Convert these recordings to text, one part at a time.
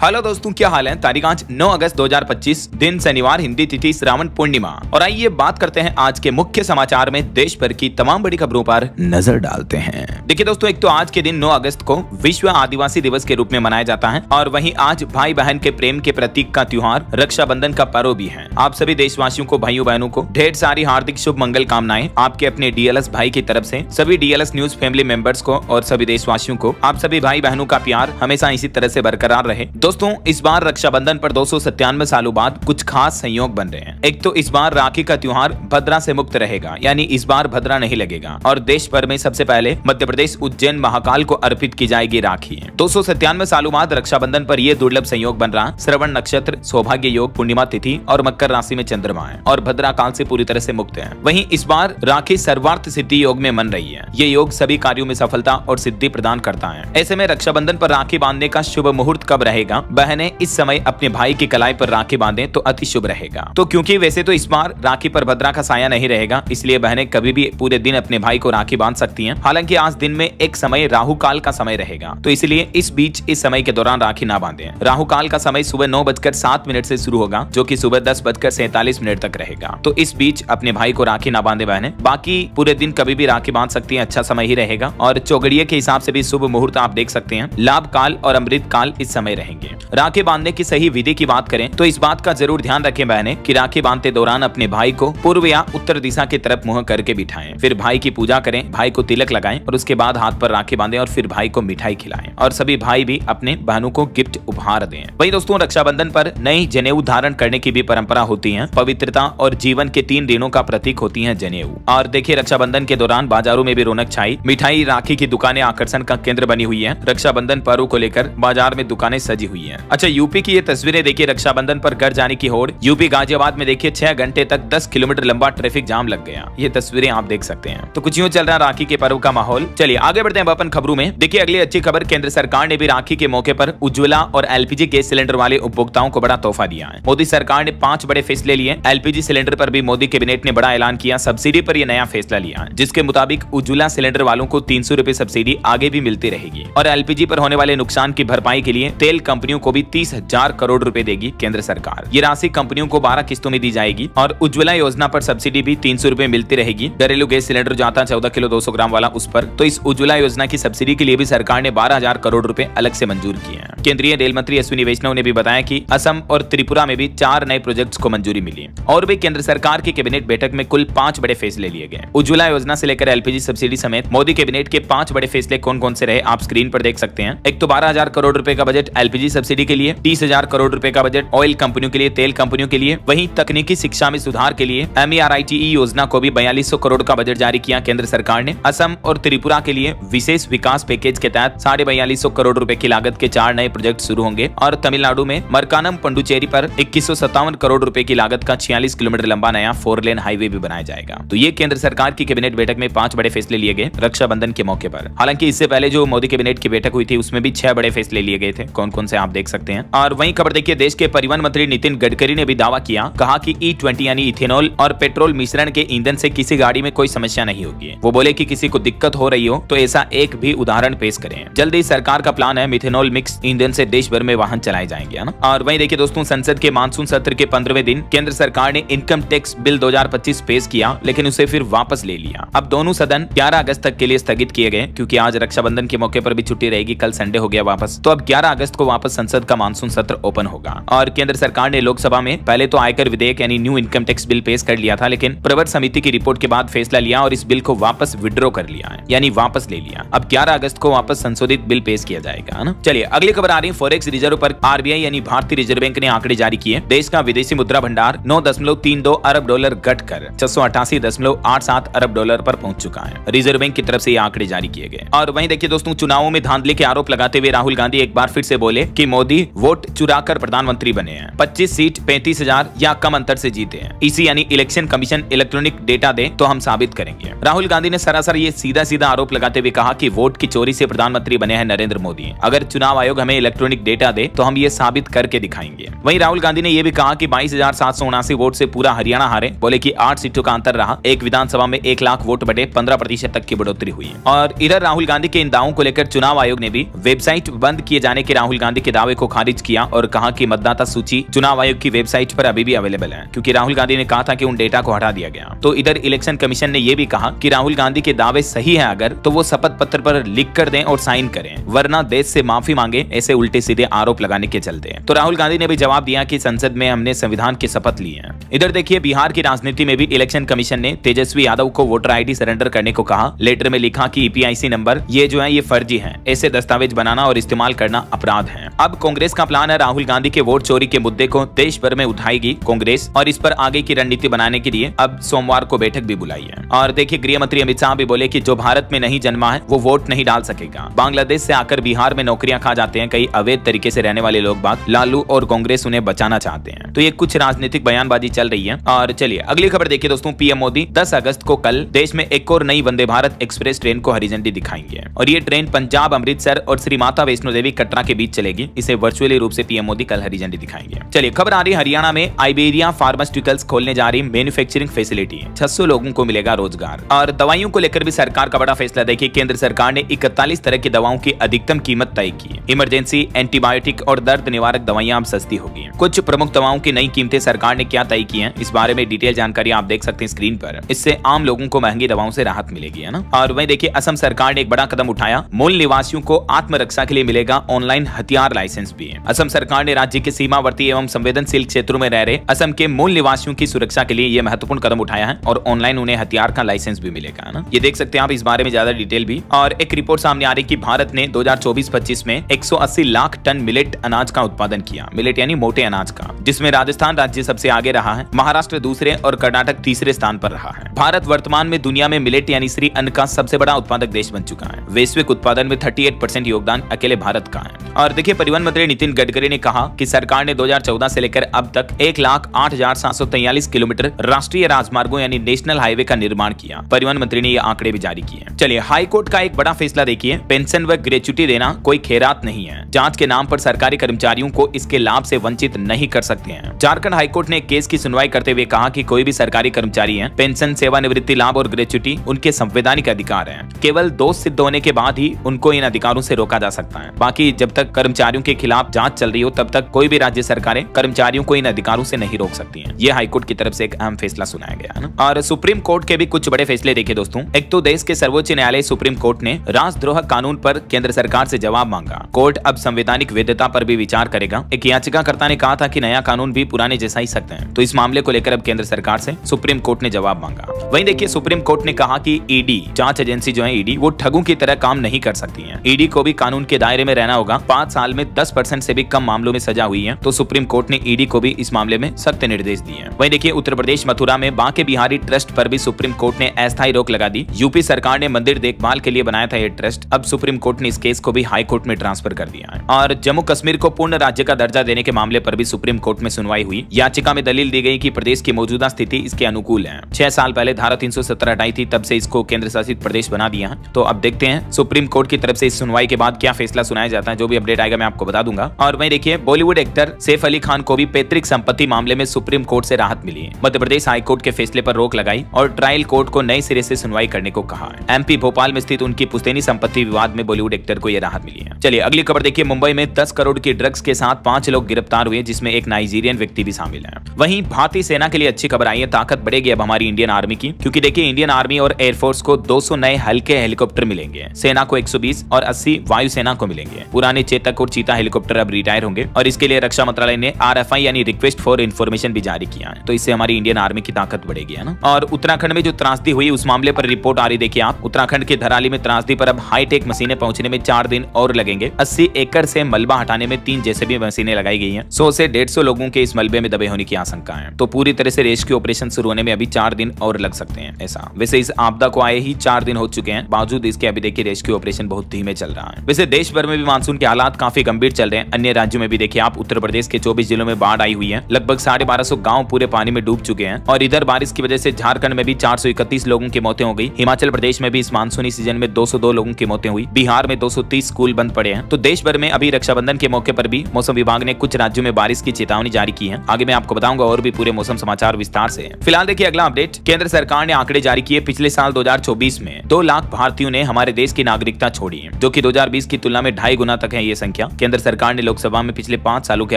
Hello दोस्तों, क्या हाल है। तारीख आज 9 अगस्त 2025, दिन शनिवार, हिंदी तिथि श्रावण पूर्णिमा। और आइए बात करते हैं आज के मुख्य समाचार में देश भर की तमाम बड़ी खबरों पर नजर डालते हैं। देखिए दोस्तों, एक तो आज के दिन 9 अगस्त को विश्व आदिवासी दिवस के रूप में मनाया जाता है और वहीं आज भाई बहन के प्रेम के प्रतीक का त्योहार रक्षाबंधन का पर्व भी है। आप सभी देशवासियों को, भाइयों बहनों को ढेर सारी हार्दिक शुभ मंगल कामनाएं आपके अपने डीएलएस भाई की तरफ से। सभी डीएलएस न्यूज फैमिली मेंबर्स को और सभी देशवासियों को आप सभी भाई बहनों का प्यार हमेशा इसी तरह से बरकरार रहे। दोस्तों, इस बार रक्षाबंधन पर 297 सालों बाद कुछ खास संयोग बन रहे हैं। एक तो इस बार राखी का त्योहार भद्रा से मुक्त रहेगा, यानी इस बार भद्रा नहीं लगेगा और देश भर में सबसे पहले मध्य प्रदेश उज्जैन महाकाल को अर्पित की जाएगी राखी। 297 सालों बाद रक्षाबंधन पर यह दुर्लभ संयोग बन रहा। श्रवण नक्षत्र, सौभाग्य योग, पूर्णिमा तिथि और मकर राशि में चंद्रमा है और भद्रा काल से पूरी तरह से मुक्त है। वहीं इस बार राखी सर्वार्थ सिद्धि योग में मन रही है। ये योग सभी कार्यों में सफलता और सिद्धि प्रदान करता है। ऐसे में रक्षाबंधन पर राखी बांधने का शुभ मुहूर्त कब रहेगा? बहनें इस समय अपने भाई की कलाई पर राखी बांधें तो अति शुभ रहेगा। तो क्योंकि वैसे तो इस बार राखी पर भद्रा का साया नहीं रहेगा, इसलिए बहनें कभी भी पूरे दिन अपने भाई को राखी बांध सकती हैं। हालांकि आज दिन में एक समय राहु काल का समय रहेगा, तो इसलिए इस बीच इस समय के दौरान राखी ना बांधें। राहु काल का समय सुबह 9:07 से शुरू होगा, जो कि सुबह 10:47 तक रहेगा। तो इस बीच अपने भाई को राखी ना बांधे बहनें। बाकी पूरे दिन कभी भी राखी बांध सकती है, अच्छा समय ही रहेगा। और चौगड़िया के हिसाब से भी शुभ मुहूर्त आप देख सकते हैं। लाभ काल और अमृत काल इस समय रहेंगे। राखी बांधने की सही विधि की बात करें तो इस बात का जरूर ध्यान रखें बहनें कि राखी बांधते दौरान अपने भाई को पूर्व या उत्तर दिशा की तरफ मुंह करके बिठाएं। फिर भाई की पूजा करें, भाई को तिलक लगाएं और उसके बाद हाथ पर राखी बांधें और फिर भाई को मिठाई खिलाएं। और सभी भाई भी अपने बहनों को गिफ्ट उपहार दें। वहीं दोस्तों, रक्षाबंधन पर नई जनेऊ धारण करने की भी परंपरा होती है। पवित्रता और जीवन के 3 दिनों का प्रतीक होती है जनेऊ। और देखिए, रक्षाबंधन के दौरान बाजारों में भी रौनक छाई। मिठाई, राखी की दुकानें आकर्षण का केंद्र बनी हुई है। रक्षाबंधन पर्व को लेकर बाजार में दुकानें सजी हुई है। अच्छा, यूपी की ये तस्वीरें देखिए। रक्षाबंधन पर घर जाने की होड़। यूपी गाजियाबाद में देखिए 6 घंटे तक 10 किलोमीटर लंबा ट्रैफिक जाम लग गया। ये तस्वीरें आप देख सकते हैं। तो कुछ यूं चल रहा है राखी के पर्व का माहौल। चलिए आगे बढ़ते हैं अपन खबरों में। देखिए, अगली अच्छी खबर, केंद्र सरकार ने भी राखी के मौके पर उज्ज्वला और एलपीजी गैस सिलेंडर वाले उपभोक्ताओं को बड़ा तोहफा दिया है। मोदी सरकार ने 5 बड़े फैसले लिए। एलपीजी सिलेंडर पर भी मोदी कैबिनेट ने बड़ा ऐलान किया। सब्सिडी पर यह नया फैसला लिया, जिसके मुताबिक उज्ज्वला सिलेंडर वालों को 300 रुपए सब्सिडी आगे भी मिलती रहेगी। और एलपीजी पर होने वाले नुकसान की भरपाई के लिए तेल कंपनियों को भी 30,000 करोड़ रुपए देगी केंद्र सरकार। ये राशि कंपनियों को 12 किस्तों में दी जाएगी। और उज्ज्वला योजना पर सब्सिडी भी 300 रुपए मिलती रहेगी। घरेलू गैस सिलेंडर जो आता है 14 किलो 200 ग्राम वाला, उस पर तो इस उज्ज्वला योजना की सब्सिडी के लिए भी सरकार ने 12,000 करोड़ रुपए अलग से मंजूर किए हैं। केंद्रीय रेल मंत्री अश्विनी वैष्णव ने भी बताया कि असम और त्रिपुरा में भी 4 नए प्रोजेक्ट्स को मंजूरी मिली। और भी केंद्र सरकार की कैबिनेट बैठक में कुल 5 बड़े फैसले लिए गए। उज्ज्वला योजना से लेकर एलपीजी सब्सिडी समेत मोदी कैबिनेट के 5 बड़े फैसले कौन कौन से रहे, आप स्क्रीन पर देख सकते हैं। एक तो 12,000 करोड़ रुपए का बजट एलपीजी सब्सिडी के लिए, 30,000 करोड़ रुपए का बजट ऑयल कंपनियों के लिए, तेल कंपनियों के लिए। वहीं तकनीकी शिक्षा में सुधार के लिए MERITE योजना को भी 4200 करोड़ का बजट जारी किया केंद्र सरकार ने। असम और त्रिपुरा के लिए विशेष विकास पैकेज के तहत 4250 करोड़ रुपए की लागत के 4 नए प्रोजेक्ट शुरू होंगे। और तमिलनाडु में मरकानम पंडुचेरी पर 2157 करोड़ रुपए की लागत का 46 किलोमीटर लंबा नया 4 लेन हाईवे भी बनाया जाएगा। तो ये केंद्र सरकार की कैबिनेट बैठक में 5 बड़े फैसले लिए गए रक्षाबंधन के मौके पर। हालांकि इससे पहले जो मोदी कैबिनेट की बैठक हुई थी उसमें भी 6 बड़े फैसले लिए गए थे। कौन कौन से आप देख सकते हैं। और वहीं खबर देखिए, देश के परिवहन मंत्री नितिन गडकरी ने भी दावा किया, कहा कि E20 यानी इथेनॉल और पेट्रोल मिश्रण के ईंधन से किसी गाड़ी में कोई समस्या नहीं होगी। वो बोले कि किसी को दिक्कत हो रही हो तो ऐसा एक भी उदाहरण पेश करें। जल्द ही सरकार का प्लान है मिथेनॉल मिक्स ईंधन से देश भर में वाहन चलाए जाएंगे, है ना। और वहीं देखिए दोस्तों, संसद के मानसून सत्र के 15वें दिन केंद्र सरकार ने इनकम टैक्स बिल 2025 पेश किया, लेकिन उसे फिर वापस ले लिया। अब दोनों सदन 11 अगस्त तक के लिए स्थगित किए गए, क्योंकि आज रक्षाबंधन के मौके पर भी छुट्टी रहेगी। कल संडे हो गया वापस, तो अब 11 अगस्त को वापस संसद का मानसून सत्र ओपन होगा। और केंद्र सरकार ने लोकसभा में पहले तो आयकर विधेयक यानी न्यू इनकम टैक्स बिल पेश कर लिया था, लेकिन प्रवर समिति की रिपोर्ट के बाद फैसला लिया और इस बिल को वापस विड्रॉ कर लिया है, यानी वापस ले लिया। अब 11 अगस्त को वापस संशोधित बिल पेश किया जाएगा, है ना। चलिए अगली खबर आ रही है। फॉरेक्स रिजर्व पर RBI यानी भारतीय रिजर्व बैंक ने आंकड़े जारी किए। देश का विदेशी मुद्रा भंडार 9.32 अरब डॉलर घटकर 688.87 अरब डॉलर पर पहुंच चुका है। रिजर्व बैंक की तरफ से ये आंकड़े जारी किए गए। और वहीं देखिए दोस्तों, चुनावों में धांधली के आरोप लगाते हुए राहुल गांधी एक बार फिर से बोले कि मोदी वोट चुराकर प्रधानमंत्री बने हैं। 25 सीट 35,000 या कम अंतर से जीते हैं। इसी यानी इलेक्शन कमीशन इलेक्ट्रॉनिक डेटा दे तो हम साबित करेंगे। राहुल गांधी ने सरासर ये सीधा सीधा आरोप लगाते हुए कहा कि वोट की चोरी से प्रधानमंत्री बने हैं नरेंद्र मोदी। अगर चुनाव आयोग हमें इलेक्ट्रॉनिक डेटा दे तो हम ये साबित करके दिखाएंगे। वहीं राहुल गांधी ने यह भी कहा कि 22,779 वोट से पूरा हरियाणा हारे। बोले कि 8 सीटों का अंतर रहा। एक विधानसभा में 1 लाख वोट बटे 15% तक की बढ़ोतरी हुई। और इधर राहुल गांधी के इन दावों को लेकर चुनाव आयोग ने भी वेबसाइट बंद किए जाने के राहुल गांधी के दावे को खारिज किया और कहा कि मतदाता सूची चुनाव आयोग की वेबसाइट पर अभी भी अवेलेबल है, क्योंकि राहुल गांधी ने कहा था कि उन डेटा को हटा दिया गया। तो इधर इलेक्शन कमीशन ने यह भी कहा कि राहुल गांधी के दावे सही है अगर तो वो शपथ पत्र पर लिख कर दें और साइन करें, वरना देश से माफी मांगे, ऐसे उल्टे सीधे आरोप लगाने के चलते। तो राहुल गांधी ने भी जवाब दिया कि संसद में हमने संविधान की शपथ ली है। इधर देखिए बिहार की राजनीति में भी इलेक्शन कमीशन ने तेजस्वी यादव को वोटर आईडी सरेंडर करने को कहा। लेटर में लिखा कि ईपीआईसी नंबर ये जो है ये फर्जी है, ऐसे दस्तावेज बनाना और इस्तेमाल करना अपराध है। अब कांग्रेस का प्लान है राहुल गांधी के वोट चोरी के मुद्दे को देश भर में उठाएगी कांग्रेस, और इस पर आगे की रणनीति बनाने के लिए अब सोमवार को बैठक भी बुलाई है। और देखिए गृह मंत्री अमित शाह भी बोले कि जो भारत में नहीं जन्मा है वो वोट नहीं डाल सकेगा। बांग्लादेश से आकर बिहार में नौकरियां खा जाते हैं कई अवैध तरीके से रहने वाले लोग बाग, लालू और कांग्रेस उन्हें बचाना चाहते हैं। तो ये कुछ राजनीतिक बयानबाजी चल रही है। और चलिए अगली खबर देखिए दोस्तों, पीएम मोदी 10 अगस्त को कल देश में एक और नई वंदे भारत एक्सप्रेस ट्रेन को हरी झंडी दिखाएंगे, और ये ट्रेन पंजाब अमृतसर और श्री माता वैष्णो देवी कटरा के बीच चलेगी। इसे वर्चुअली रूप से पीएम मोदी कल हरी झंडी दिखाएंगे। चलिए खबर आ रही है हरियाणा में आइबेरिया फार्मास्यूटिकल्स खोलने जा रही मैन्युफैक्चरिंग फैसिलिटी, 600 लोगों को मिलेगा रोजगार। और दवाइयों को लेकर भी सरकार का बड़ा फैसला। देखिए केंद्र सरकार ने 41 तरह की दवाओं की अधिकतम कीमत तय की। इमरजेंसी, एंटीबायोटिक और दर्द निवारक दवाइयां अब सस्ती होगी। कुछ प्रमुख दवाओं की नई कीमतें सरकार ने क्या तय की हैं, इस बारे में डिटेल जानकारी आप देख सकते हैं स्क्रीन पर। इससे आम लोगों को महंगी दवाओं से राहत मिलेगी, है ना। और वहीं देखिए असम सरकार ने एक बड़ा कदम उठाया, मूल निवासियों को आत्मरक्षा के लिए मिलेगा ऑनलाइन हथियार लाइसेंस भी। असम सरकार ने राज्य के सीमावर्ती एवं संवेदनशील क्षेत्रों में रह रहे असम के मूल निवासियों की सुरक्षा के लिए यह महत्वपूर्ण कदम उठाया है, और ऑनलाइन उन्हें हथियार का लाइसेंस भी मिलेगा, है ना। ये देख सकते हैं आप इस बारे में ज्यादा डिटेल भी। और एक रिपोर्ट सामने आ रही कि भारत ने 2024-25 में 180 लाख टन मिलेट अनाज का उत्पादन किया। मिलेट यानी मोटे अनाज का, जिसमें राजस्थान राज्य सबसे आगे रहा है, महाराष्ट्र दूसरे और कर्नाटक तीसरे स्थान पर रहा है। भारत वर्तमान में दुनिया में मिलेट यानी श्री अन्न का सबसे बड़ा उत्पादक देश बन चुका है। वैश्विक उत्पादन में 38% योगदान अकेले भारत का है। और देखिए परिवहन मंत्री नितिन गडकरी ने कहा कि सरकार ने 2014 से लेकर अब तक 1,08,743 किलोमीटर राष्ट्रीय राजमार्गों यानी नेशनल हाईवे का निर्माण किया। परिवहन मंत्री ने ये आंकड़े भी जारी किए। चलिए हाई कोर्ट का एक बड़ा फैसला देखिए, पेंशन व ग्रेच्युटी देना कोई खैरात नहीं है। जांच के नाम पर सरकारी कर्मचारियों को इसके लाभ से वंचित नहीं कर सकते हैं। झारखंड हाईकोर्ट ने केस की सुनवाई करते हुए कहा कि कोई भी सरकारी कर्मचारी है, पेंशन, सेवानिवृत्ति लाभ और ग्रेच्युटी उनके संवैधानिक अधिकार है। केवल दोष सिद्ध होने के बाद ही उनको इन अधिकारों से रोका जा सकता है। बाकी जब तक कर्मचारियों के खिलाफ जांच चल रही हो तब तक कोई भी राज्य सरकारें कर्मचारियों को इन अधिकारों से नहीं रोक सकती हैं। ये हाईकोर्ट की तरफ से एक अहम फैसला सुनाया गया है ना। और सुप्रीम कोर्ट के भी कुछ बड़े फैसले देखिए दोस्तों। एक तो देश के सर्वोच्च न्यायालय सुप्रीम कोर्ट ने राजद्रोह कानून पर केंद्र सरकार से जवाब मांगा। कोर्ट अब संवैधानिक वैधता पर भी विचार करेगा। एक याचिकाकर्ता ने कहा था कि नया कानून भी पुराने जैसा ही सकते हैं, तो इस मामले को लेकर अब केंद्र सरकार से सुप्रीम कोर्ट ने जवाब मांगा। वहीं देखिए सुप्रीम कोर्ट ने कहा कि ईडी जांच एजेंसी जो है ईडी, वो ठगों की तरह काम नहीं कर सकती है। ईडी को भी कानून के दायरे में रहना होगा। 5 साल में 10% से भी कम मामलों में सजा हुई है, तो सुप्रीम कोर्ट ने ईडी को भी इस मामले में सख्त निर्देश दिए हैं। वहीं देखिए उत्तर प्रदेश मथुरा में बांके बिहारी ट्रस्ट पर भी सुप्रीम कोर्ट ने अस्थायी रोक लगा दी। यूपी सरकार ने मंदिर देखभाल के लिए बनाया था ये ट्रस्ट, अब सुप्रीम कोर्ट ने इस केस को भी हाई कोर्ट में ट्रांसफर कर दिया है। और जम्मू कश्मीर को पूर्ण राज्य का दर्जा देने के मामले पर भी सुप्रीम कोर्ट में सुनवाई हुई। याचिका में दलील दी गई कि प्रदेश की मौजूदा स्थिति इसके अनुकूल है। 6 साल पहले धारा 317 हटाई थी, तब से इसको केंद्र शासित प्रदेश बना दिया है। तो अब देखते हैं सुप्रीम कोर्ट की तरफ से इस सुनवाई के बाद क्या फैसला सुनाया जाता है। जो भी अपडेट आएगा मैं आपको बता दूंगा। और वहीं देखिए बॉलीवुड एक्टर सैफ अली खान को भी पैतृक संपत्ति मामले में सुप्रीम कोर्ट से राहत मिली है। मध्य प्रदेश हाई कोर्ट के फैसले पर रोक लगाई और ट्रायल कोर्ट को नए सिरे से सुनवाई करने को कहा है। एमपी भोपाल में स्थित उनकी पुश्तैनी संपत्ति विवाद में बॉलीवुड एक्टर को यह राहत मिली है। चलिए अगली खबर देखिए, मुंबई में 10 करोड़ की ड्रग्स के साथ 5 लोग गिरफ्तार हुए, जिसमें एक नाइजीरियन व्यक्ति भी शामिल है। वहीं भारतीय सेना के लिए अच्छी खबर आई है, ताकत बढ़ेगी अब हमारी इंडियन आर्मी की, क्योंकि देखिए इंडियन आर्मी और एयरफोर्स को 200 नए हल्के हेलीकॉप्टर मिलेंगे। सेना को 120 और 80 वायुसेना को मिलेंगे। पुराने चेतक और चीता हेलीकॉप्टर अब रिटायर होंगे, और इसके लिए रक्षा मंत्रालय ने RFI यानी रिक्वेस्ट फॉर इन्फॉर्मेशन भी जारी किया है। तो इससे हमारी इंडियन आर्मी की ताकत बढ़ेगी, है ना। और उत्तराखंड में जो त्रासदी हुई उस मामले पर रिपोर्ट आ रही, देखिए आप। उत्तराखंड के धराली में त्रासदी पर अब हाईटेक मशीनें पहुंचने में 4 दिन और लगेंगे। 80 एकड़ से मलबा हटाने में 3 जेसीबी मशीनें लगाई गई हैं। 100 से 150 लोगों के इस मलबे में दबे होने की आशंका है। तो पूरी तरह से रेस्क्यू ऑपरेशन शुरू होने में अभी 4 दिन और लग सकते हैं। ऐसा वैसे इस आपदा को आए ही 4 दिन हो चुके हैं, बावजूद इसके अभी देखिए रेस्क्यू ऑपरेशन बहुत धीमे चल रहा है। वैसे देश भर में भी मानसून के हालात काफी गंभीर चल रहे हैं। अन्य राज्यों में भी देखिए आप, उत्तर प्रदेश के 24 जिलों में बाढ़ आई हुई है। लगभग 1250 गाँव पूरे पानी में डूब चुके हैं। और इधर बारिश की वजह से झारखंड में भी 431 लोगों की मौतें हो गई। हिमाचल प्रदेश में भी इस मानसूनी सीजन में 202 लोगों की मौतें हुई। बिहार में 230 स्कूल बंद पड़े हैं। तो देश भर में अभी रक्षाबंधन के मौके पर भी मौसम विभाग ने कुछ राज्यों में बारिश की चेतावनी जारी की है। आगे मैं आपको बताऊंगा और भी पूरे मौसम समाचार विस्तार से। फिलहाल देखिए अगला अपडेट, केंद्र सरकार ने आंकड़े जारी किए। पिछले साल 2024 में 2 लाख भारतीयों ने हमारे देश की नागरिकता छोड़ी है, जो कि 2020 की तुलना में 2.5 गुना तक है ये संख्या। केंद्र सरकार ने लोकसभा में पिछले 5 सालों के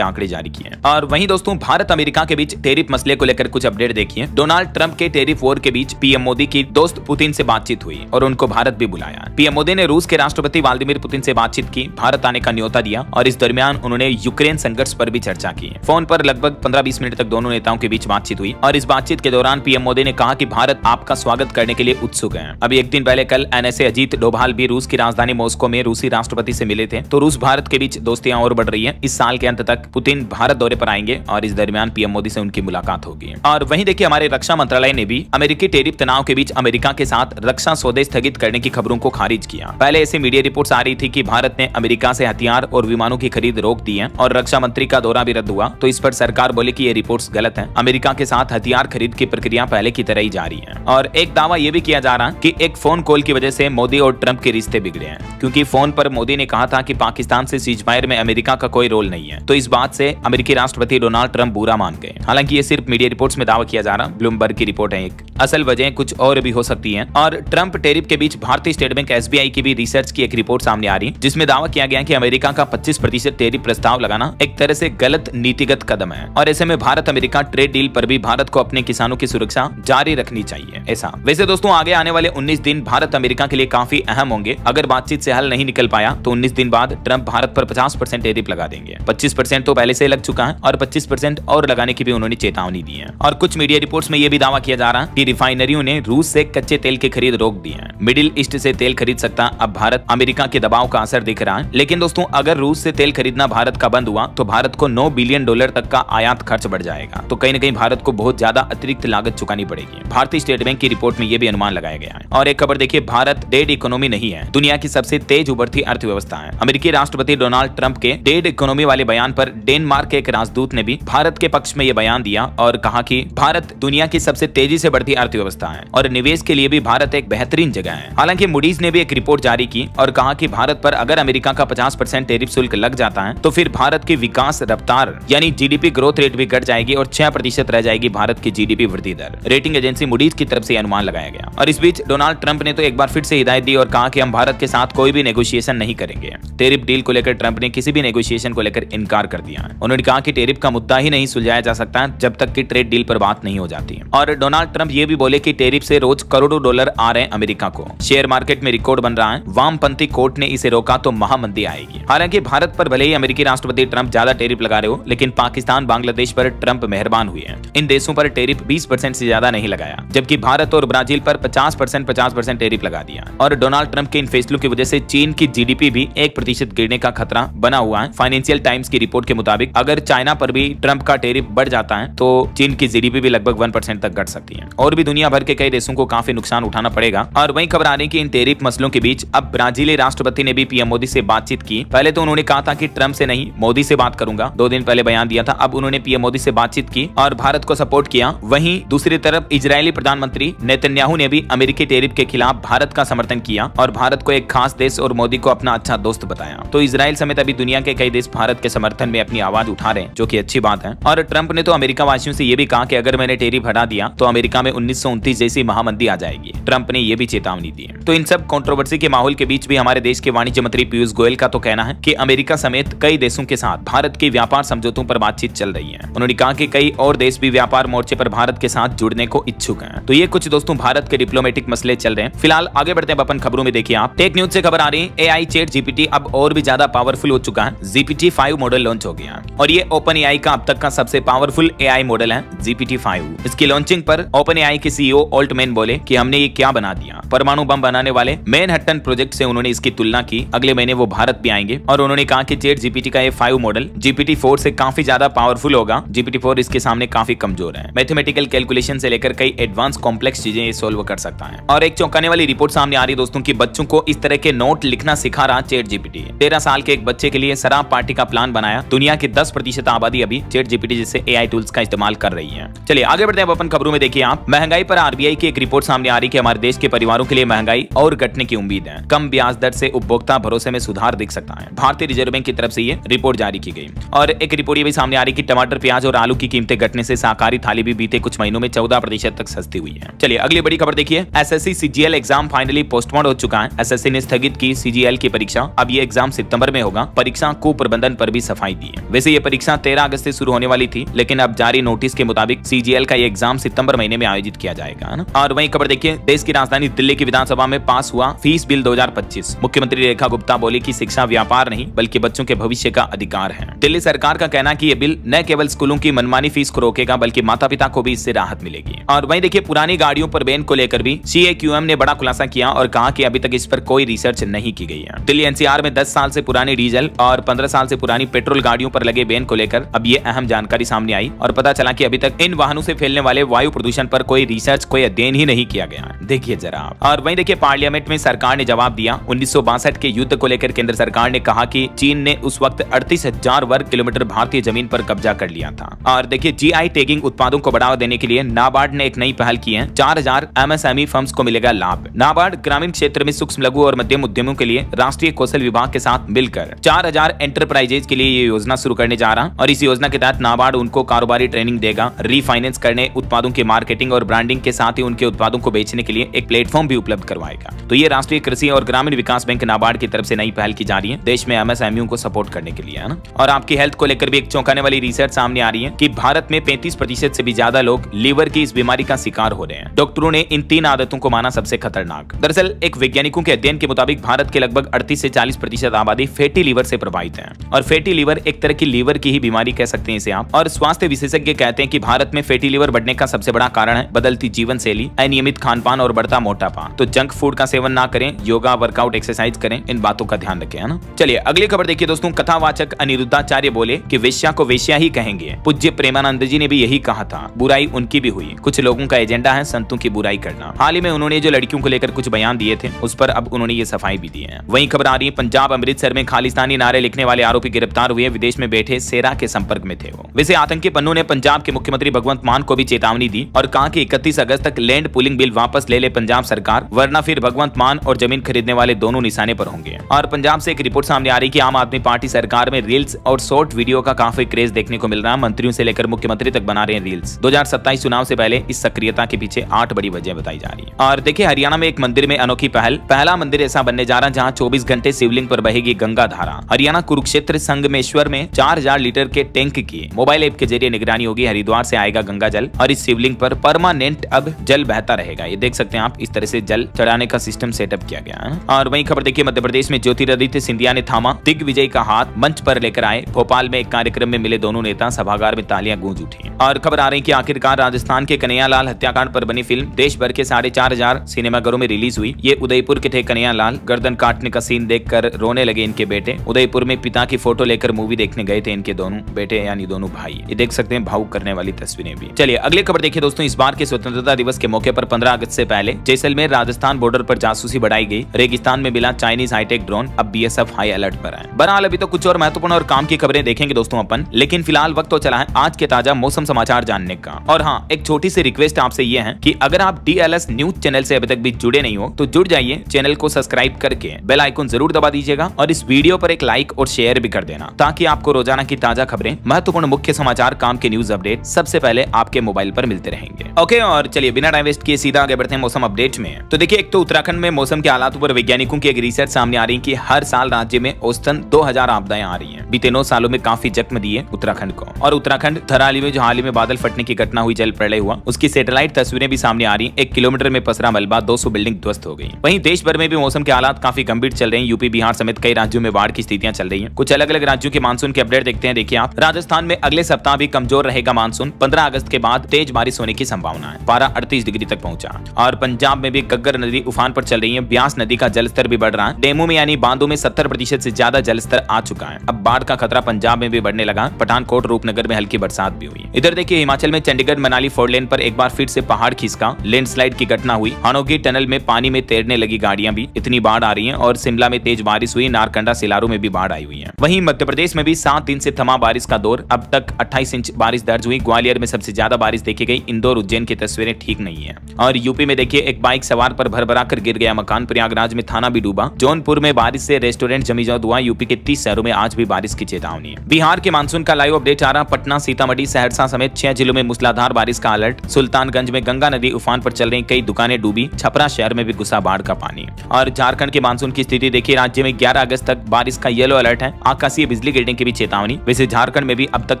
आंकड़े जारी किए हैं। और वहीं दोस्तों भारत अमेरिका के बीच टेरिफ मसले को लेकर कुछ अपडेट देखिए। डोनाल्ड ट्रंप के टेरिफ वॉर के बीच पीएम मोदी की दोस्त पुतिन से बातचीत हुई और उनको भारत भी बुलाया। पीएम मोदी ने रूस के राष्ट्रपति व्लादिमीर पुतिन से बातचीत की, भारत आने का न्योता दिया और इस दरमियान उन्होंने यूक्रेन संघर्ष पर भी चर्चा की। फोन पर लगभग 15-20 मिनट तक दोनों नेताओं के बीच बातचीत हुई और इस बातचीत के दौरान पीएम मोदी ने कहा कि भारत आपका स्वागत करने के लिए उत्सुक है। अभी एक दिन पहले कल एनएसए अजीत डोभाल भी रूस की राजधानी मॉस्को में रूसी राष्ट्रपति से मिले थे। तो रूस भारत के बीच दोस्तियां और बढ़ रही है। इस साल के अंत तक पुतिन भारत दौरे पर आएंगे और इस दरमियान पीएम मोदी से उनकी मुलाकात होगी। और वहीं देखिए हमारे रक्षा मंत्रालय ने भी अमेरिकी टेरिफ तनाव के बीच अमेरिका के साथ रक्षा सौदे स्थगित करने की खबरों को खारिज किया। पहले ऐसी मीडिया रिपोर्ट्स आ रही थी कि भारत ने अमेरिका से हथियार और विमानों की खरीद रोक दी है और रक्षा मंत्री का दौरा भी रद्द हुआ। तो इस पर सरकार बोले कि ये रिपोर्ट्स गलत हैं। अमेरिका के साथ हथियार खरीद की प्रक्रिया पहले की तरह ही जारी है। और एक दावा यह भी किया जा रहा है कि एक फोन कॉल की वजह से मोदी और ट्रंप के रिश्ते बिगड़े हैं, क्योंकि फोन पर मोदी ने कहा था कि पाकिस्तान से सीजफायर में अमेरिका का कोई रोल नहीं है। तो इस बात से अमेरिकी राष्ट्रपति डोनाल्ड ट्रंप बुरा मान गए। हालांकि ये सिर्फ मीडिया रिपोर्ट्स में दावा किया जा रहा, ब्लूमबर्ग की रिपोर्ट है एक, असल वजह कुछ और भी हो सकती है। और ट्रंप टेरिफ के बीच भारतीय स्टेट बैंक एसबीआई की भी रिसर्च की एक रिपोर्ट सामने आ रही, जिसमें दावा किया गया कि अमेरिका का 25% टेरिफ प्रस्ताव लगाना एक तरह से गलत नीतिगत कदम है और ऐसे में भारत अमेरिका ट्रेड डील पर भी भारत को अपने किसानों की सुरक्षा जारी रखनी चाहिए। ऐसा वैसे दोस्तों आगे आने वाले 19 दिन भारत अमेरिका के लिए काफी अहम होंगे। अगर बातचीत से हल नहीं निकल पाया तो 19 दिन बाद ट्रंप भारत पर 50% टेरिफ लगा देंगे। 25% तो पहले से लग चुका है और 25% और लगाने की भी उन्होंने चेतावनी दी है। और कुछ मीडिया रिपोर्ट्स में यह भी दावा किया जा रहा है कि रिफाइनरियों ने रूस से कच्चे तेल की खरीद रोक दी है। मिडिल ईस्ट से तेल खरीद सकता अब भारत, अमेरिका के दबाव का असर दिख रहा है। लेकिन दोस्तों अगर रूस से तेल खरीदना भारत का बंद हुआ तो भारत को $9 बिलियन तक का आयात खर्च बढ़ जाएगा। तो कहीं न कहीं भारत को बहुत ज्यादा अतिरिक्त लागत चुकानी पड़ेगी। भारतीय स्टेट बैंक की रिपोर्ट में यह भी अनुमान लगाया गया है। और एक खबर देखिए, भारत डेड इकोनॉमी नहीं है, दुनिया की सबसे तेज उभरती अर्थव्यवस्था है। अमेरिकी राष्ट्रपति डोनाल्ड ट्रंप के डेड इकोनॉमी वाले बयान पर डेनमार्क के एक राजदूत ने भी भारत के पक्ष में यह बयान दिया और कहा कि भारत दुनिया की सबसे तेजी से बढ़ती अर्थव्यवस्था है और निवेश के लिए भी भारत एक बेहतरीन जगह है। हालांकि मूडीज ने भी एक रिपोर्ट जारी की और कहा कि भारत पर अगर अमेरिका का 50% टेरिफ शुल्क लग जाता है तो फिर भारत की विकास रफ्तार यानी जीडीपी ग्रोथ रेट भी घट जाएगी और 6% रह जाएगी भारत की जीडीपी वृद्धि दर। रेटिंग एजेंसी मूडीज की तरफ से अनुमान लगाया गया। और इस बीच डोनाल्ड ट्रंप ने तो एक बार फिर से हिदायत दी और कहा कि हम भारत के साथ कोई भी नेगोशिएशन नहीं करेंगे। टेरिफ डील को लेकर ट्रंप ने किसी भी नेगोशिएशन को लेकर इनकार कर दिया। उन्होंने कहा कि टेरिफ का मुद्दा ही नहीं सुलझाया जा सकता जब तक कि ट्रेड डील पर बात नहीं हो जाती। और डोनाल्ड ट्रंप ये भी बोले कि टेरिफ से रोज करोड़ों डॉलर आ रहे हैं अमेरिका को। शेयर मार्केट में रिकॉर्ड बन रहा है। वामपंथी कोर्ट ने इसे रोका तो महामंदी आएगी। हालांकि भारत पर भले ही अमेरिकी राष्ट्रपति ट्रंप ज्यादा टेरिफ लगा रहे हो, लेकिन पाकिस्तान बांग्लादेश पर ट्रंप मेहरबान हुए हैं। इन देशों पर टेरिफ 20% से ज्यादा नहीं लगाया, जबकि भारत और ब्राजील पर 50% टेरिफ लगा दिया। और डोनाल्ड ट्रंप के इन फैसलों की वजह से चीन की जीडीपी भी 1% गिरने का खतरा बना हुआ है। फाइनेंशियल टाइम्स की रिपोर्ट के मुताबिक अगर चाइना पर भी ट्रंप का टेरिफ बढ़ जाता है तो चीन की जीडीपी भी लगभग 1% तक घट सकती है और भी दुनिया भर के कई देशों को काफी नुकसान उठाना पड़ेगा। और वहीं खबर आ रही कि इन टेरिफ मसलों के बीच अब ब्राजीली राष्ट्रपति ने भी पीएम मोदी से बातचीत की। पहले तो उन्होंने कहा था कि ट्रंप से नहीं मोदी से बात करूंगा, 2 दिन पहले बयान दिया था। अब उन्होंने पीएम मोदी से बातचीत की और भारत को सपोर्ट किया। वहीं दूसरी तरफ इजरायली प्रधानमंत्री नेतन्याहू ने भी अमेरिकी टेरिफ के खिलाफ भारत का समर्थन किया और भारत को एक खास देश और मोदी को अपना अच्छा दोस्त बताया। तो इजराइल समेत अभी दुनिया के कई देश भारत के समर्थन में अपनी आवाज उठा रहे हैं, जो कि अच्छी बात है। और ट्रंप ने तो अमेरिका वासियों से यह भी कहा कि अगर मैंने टेरिफ हटा दिया तो अमेरिका में 1929 जैसी महामंदी आ जाएगी। ट्रंप ने यह भी चेतावनी दी है। तो इन सब कंट्रोवर्सी के माहौल के बीच भी हमारे देश के वाणिज्य मंत्री पीयूष गोयल का तो कहना है कि अमेरिका समेत कई देशों के साथ भारत के व्यापार समझौतों पर बातचीत चल रही है। उन्होंने कहा कि कई और देश भी व्यापार मोर्चे पर भारत के साथ जुड़ने को इच्छुक हैं। तो ये कुछ दोस्तों भारत के डिप्लोमेटिक मसले चल रहे हैं। फिलहाल आगे बढ़ते हैं अपन खबरों में। देखिए आप टेक न्यूज से खबर आ रही है, एआई चैट जीपीटी अब और भी ज्यादा पावरफुल हो चुका है। GPT-5 मॉडल लॉन्च हो गया और ये ओपन एआई का अब तक का सबसे पावरफुल एआई मॉडल है GPT-5। इसकी लॉन्चिंग पर ओपन एआई के सीईओ ऑल्टमैन बोले कि हमने ये क्या बना दिया। परमाणु बम बनाने वाले मैनहट्टन प्रोजेक्ट से उन्होंने इसकी तुलना की। अगले महीने वो भारत भी आएंगे और उन्होंने कहा कि चैट जीपीटी का ये 5 मॉडल GPT-4 से काफी ज्यादा पावरफुल होगा। GPT-4 इसके सामने काफी कमजोर है। मैथमेटिकल कैलकुलेशन से लेकर कई एडवांस कॉम्प्लेक्स चीजें ये सोल्व कर सकता है। और एक चौंकाने वाली रिपोर्ट सामने आ रही है दोस्तों कि बच्चों को इस तरह के नोट लिखना सिखा रहा चैट जीपीटी। 13 साल के एक बच्चे के लिए शराब पार्टी का प्लान बनाया। दुनिया की 10% आबादी अभी चैट जीपीटी जैसे एआई टूल्स का इस्तेमाल कर रही है। चलिए आगे बढ़ते हैं अपन खबरों में। देखिए आप, महंगाई पर आरबीआई की एक रिपोर्ट सामने आ रही कि हमारे देश के परिवारों के लिए महंगाई और घटने की उम्मीद है। कम ब्याज दर से उपभोक्ता भरोसे में सुधार दिख सकता है। भारतीय रिजर्व बैंक की तरफ से ये रिपोर्ट जारी की गई। और एक रिपोर्ट ये भी सामने आ रही कि टमाटर, प्याज और आलू की कीमतें घटने से शाकाहारी थाली भी बीते कुछ महीनों में 14% तक सस्ती हुई है। चलिए अगली बड़ी खबर देखिए, SSC CGL exam finally postpone हो चुका है। एसएससी ने स्थगित की सीजीएल की परीक्षा। अब ये एग्जाम सितंबर में होगा परीक्षा को प्रबंधन पर भी सफाई दी है। वैसे ये परीक्षा 13 अगस्त से शुरू होने वाली थी, लेकिन अब जारी नोटिस के मुताबिक CGL का ये एग्जाम सितंबर महीने में आयोजित किया जाएगा, है ना। और वहीं खबर देखिए, देश की राजधानी दिल्ली की विधानसभा में पास हुआ फीस बिल 2025। मुख्यमंत्री रेखा गुप्ता बोली कि शिक्षा व्यापार नहीं बल्कि बच्चों के भविष्य का अधिकार है। दिल्ली सरकार का कहना है कि ये बिल न केवल स्कूलों की मनमानी फीस को रोकेगा बल्कि माता पिता को भी इससे राहत मिलेगी। और वहीं देखिए, पुरानी गाड़ियों पर बैन को लेकर भी CAQM ने बड़ा खुलासा किया और कहा कि अभी तक इस पर कोई रिसर्च नहीं की गई है। दिल्ली NCR में 10 साल से पुरानी डीजल और 15 साल से पुरानी पेट्रोल गाड़ियों पर लगे बैन को लेकर अब ये अहम जानकारी सामने आई और पता चला कि अभी तक इन वाहनों से फैलने वाले वायु प्रदूषण पर कोई रिसर्च, कोई अध्ययन ही नहीं किया गया। देखिए जरा। और वहीं देखिए, पार्लियामेंट में सरकार ने जवाब दिया। 1962 के युद्ध को लेकर केंद्र सरकार ने कहा कि चीन ने उस वक्त 38,000 वर्ग किलोमीटर भारतीय जमीन पर कब्जा कर लिया था। और देखिए, GI टैगिंग उत्पादों को बढ़ावा देने के लिए नाबार्ड ने एक नई पहल की है। 4000 MSME फर्म्स को मिलेगा लाभ। नाबार्ड ग्रामीण क्षेत्र में सूक्ष्म, लघु और मध्यम उद्यमों के लिए राष्ट्रीय कौशल विभाग के साथ मिलकर 4000 एंटरप्राइजेज के लिए ये योजना शुरू करने जा रहा। और इस योजना के तहत नाबार्ड उनको कारोबारी ट्रेनिंग देगा, रीफाइनेंस करने, उत्पादों की मार्केटिंग और ब्रांडिंग के साथ ही उनके उत्पादों को बेचने के लिए एक प्लेटफॉर्म भी उपलब्ध करवाएगा। तो ये राष्ट्रीय कृषि और ग्रामीण विकास बैंक नाबार्ड की तरफ से नई पहल की जा रही है देश में MSME को सपोर्ट करने के लिए, है ना। और आपकी हेल्थ को लेकर भी एक चौंकाने वाली रिसर्च सामने आ रही है कि भारत में 35% से भी ज्यादा लोग लीवर की इस बीमारी का शिकार हो रहे हैं। डॉक्टरों ने इन 3 आदतों को माना सबसे खतरनाक। दरअसल एक वैज्ञानिकों के अध्ययन के मुताबिक भारत के लगभग 38 से 40% आबादी फैटी लीवर से प्रभावित है। और फैटी लीवर एक तरह की लीवर की ही बीमारी कह सकते हैं इसे आप। और स्वास्थ्य विशेषज्ञ कहते हैं कि भारत में फैटी लीवर बढ़ने का सबसे बड़ा कारण है बदलती जीवन शैली, अनियमित खानपान और बढ़ता मोटापा। तो जंक फूड का सेवन ना करें, योगा, वर्कआउट, एक्सरसाइज करें, इन बातों का ध्यान रखें, है ना। चलिए अगली खबर देखिए दोस्तों। कथावाचक अनिरुद्धाचार्य बोले कि वेश्या को वेश्या ही कहेंगे। पूज्य प्रेमानंद जी ने भी यही कहा था। बुराई उनकी भी हुई। कुछ लोगों का एजेंडा है संतों की बुराई करना। हाल ही में उन्होंने जो लड़कियों को लेकर कुछ बयान दिए थे उस पर अब उन्होंने ये सफाई भी दी है। वहीं खबर आ रही है, पंजाब अमृतसर में खालिस्तानी नारे लिखने वाले आरोपी गिरफ्तार हुए। विदेश में बैठे सेरा के संपर्क में थे वो। वैसे आतंकी पन्नू ने पंजाब के मुख्यमंत्री भगवंत मान को भी चेतावनी दी और कहा कि 31 अगस्त तक लैंड पूलिंग बिल वापस ले पंजाब सरकार, वरना फिर भगवंत मान और जमीन खरीदने वाले दोनों निशाने पर होंगे। और पंजाब से एक रिपोर्ट सामने आ रही कि आम आदमी पार्टी सरकार में रील्स और शॉर्ट वीडियो का काफी क्रेज देखने को मिल रहा है। मंत्रियों से लेकर मुख्यमंत्री तक बना रहे हैं रील्स। 2027 चुनाव से पहले इस सक्रियता के पीछे 8 बड़ी वजह बताई जा रही है। और देखिए, हरियाणा में एक मंदिर में अनोखी पहल। पहला मंदिर ऐसा बनने जा रहा है जहां 24 घंटे शिवलिंग पर बहेगी गंगा धारा। हरियाणा कुरुक्षेत्र संगमेश्वर में 4000 लीटर के टैंक की मोबाइल ऐप के जरिए निगरानी होगी। हरिद्वार से आएगा गंगा जल और इस शिवलिंग पर परमानेंट अब जल बहता रहेगा। ये देख सकते हैं आप, इस तरह से जल चढ़ाने का सिस्टम सेटअप किया गया है। और वहीं खबर देखिए, मध्य प्रदेश में ज्योतिरादित्य सिंधिया ने थामा दिग्विजय का हाथ, मंच पर लेकर आए। भोपाल में एक कार्यक्रम में मिले दोनों नेता, सभागार में तालियां गूंज उठी। और खबर आ रही कि आखिरकार राजस्थान के कन्हैयालाल हत्याकांड पर बनी फिल्म देश भर के 4500 सिनेमाघरों में रिलीज हुई। ये उदयपुर के थे कन्हैयालाल। गर्दन काटने का सीन देखकर रोने लगे इनके बेटे। उदयपुर में पिता की फोटो लेकर मूवी देखने गए थे इनके दोनों बेटे, यानी दोनों भाई। ये देख सकते हैं भावुक करने वाली तस्वीरें भी। चलिए अगली खबर देखिए दोस्तों। इस बार के स्वतंत्रता दिवस के मौके पर 15 अगस्त से पहले जैसलमेर राजस्थान बॉर्डर पर जासूसी बढ़ाई गई। रेगिस्तान में मिला चाइनीज हाईटेक ड्रोन। अब BSF हाई अलर्ट पर है। बहरहाल अभी तो कुछ और महत्वपूर्ण और काम की खबरें देखेंगे दोस्तों अपन, लेकिन फिलहाल वक्त तो चला है आज के ताजा मौसम समाचार जानने का। और हाँ, एक छोटी सी रिक्वेस्ट आपसे ये है कि अगर आप DLS न्यूज चैनल से अभी तक भी जुड़े नहीं हो तो जुड़ जाइए। चैनल को सब्सक्राइब करके बेल आइकन जरूर दबा दीजिएगा और इस वीडियो पर एक लाइक और शेयर भी कर देना, ताकि आपको रोजाना की ताजा खबरें, महत्वपूर्ण मुख्य समाचार, काम के न्यूज अपडेट सबसे पहले आपके मोबाइल पर मिलते रहेंगे। ओके, और चलिए बिना टाइम वेस्ट किए सीधा आगे बढ़ते हैं मौसम अपडेट में। तो देखिए, एक तो उत्तराखंड में मौसम के हालातों पर वैज्ञानिकों की एक रिसर्च सामने आ रही है कि हर साल राज्य में औसतन 2000 आपदाएं आ रही हैं। बीते 9 सालों में काफी जख्म दिए उत्तराखंड को। और उत्तराखंड थराली में जो हाल ही में बादल फटने की घटना हुई, जल प्रलय हुआ, उसकी सैटेलाइट तस्वीरें भी सामने आ रही हैं। 1 किलोमीटर में पसरा मलबा, 200 बिल्डिंग ध्वस्त हो गई। वहीं देश भर में भी मौसम के हालात काफी गंभीर चल रहे हैं। यूपी, बिहार समेत कई राज्यों में बाढ़ की स्थितियां चल रही हैं। कुछ अलग अलग राज्यों के मानसून के अपडेट देखते हैं। देखिए आप, राजस्थान में अगले सप्ताह भी कमजोर रहेगा मानसून। 15 अगस्त के बाद तेज बारिश होने की संभावना है। पारा 38 डिग्री तक पहुंचा। और पंजाब में भी घग्गर नदी उफान पर चल रही है। ब्यास नदी का जलस्तर भी बढ़ रहा है। डेमो में यानी बांधों में 70% से ज्यादा जलस्तर आ चुका है। अब बाढ़ का खतरा पंजाब में भी बढ़ने लगा। पठानकोट, रूपनगर में हल्की बरसात भी हुई। इधर देखिए, हिमाचल में चंडीगढ़ मनाली 4 लेन पर एक बार फिर से पहाड़ खिसका, लैंडस्लाइड की घटना हुई। हानोगी टनल में पानी में तैरने लगी गाड़ियां भी, इतनी बाढ़ आ रही है। और शिमला में तेज बारिश हुई। नारकंडा, सिलारू में भी बाढ़ आई हुई है। वहीं मध्य प्रदेश में भी 7 दिन से थमा बारिश का दौर। अब तक 28 इंच बारिश दर्ज हुई। ग्वालियर में सबसे ज्यादा बारिश देखी गई। इंदौर, उज्जैन की तस्वीरें ठीक नहीं है। और यूपी में देखिए, एक बाइक सवार पर भरभरा कर गिर गया मकान। प्रयागराज में थाना भी डूबा। जौनपुर में बारिश से रेस्टोरेंट जमीजौत हुआ। यूपी के 30 शहरों में आज भी बारिश की चेतावनी है। बिहार के मानसून का लाइव अपडेट आ रहा। पटना, सीतामढ़ी, सहरसा समेत 6 जिलों में मूसलाधार बारिश का अलर्ट। सुल्तानगंज में गंगा नदी उफान पर चल रही, कई दुकानें डूबी। छपरा शहर में भी घुसा बाढ़ का पानी। और झारखंड के मानसून की स्थिति देखिए, राज्य में 11 अगस्त तक बारिश का येलो अलर्ट है, आकाशीय बिजली गिरने की भी चेतावनी। वैसे झारखंड में भी अब तक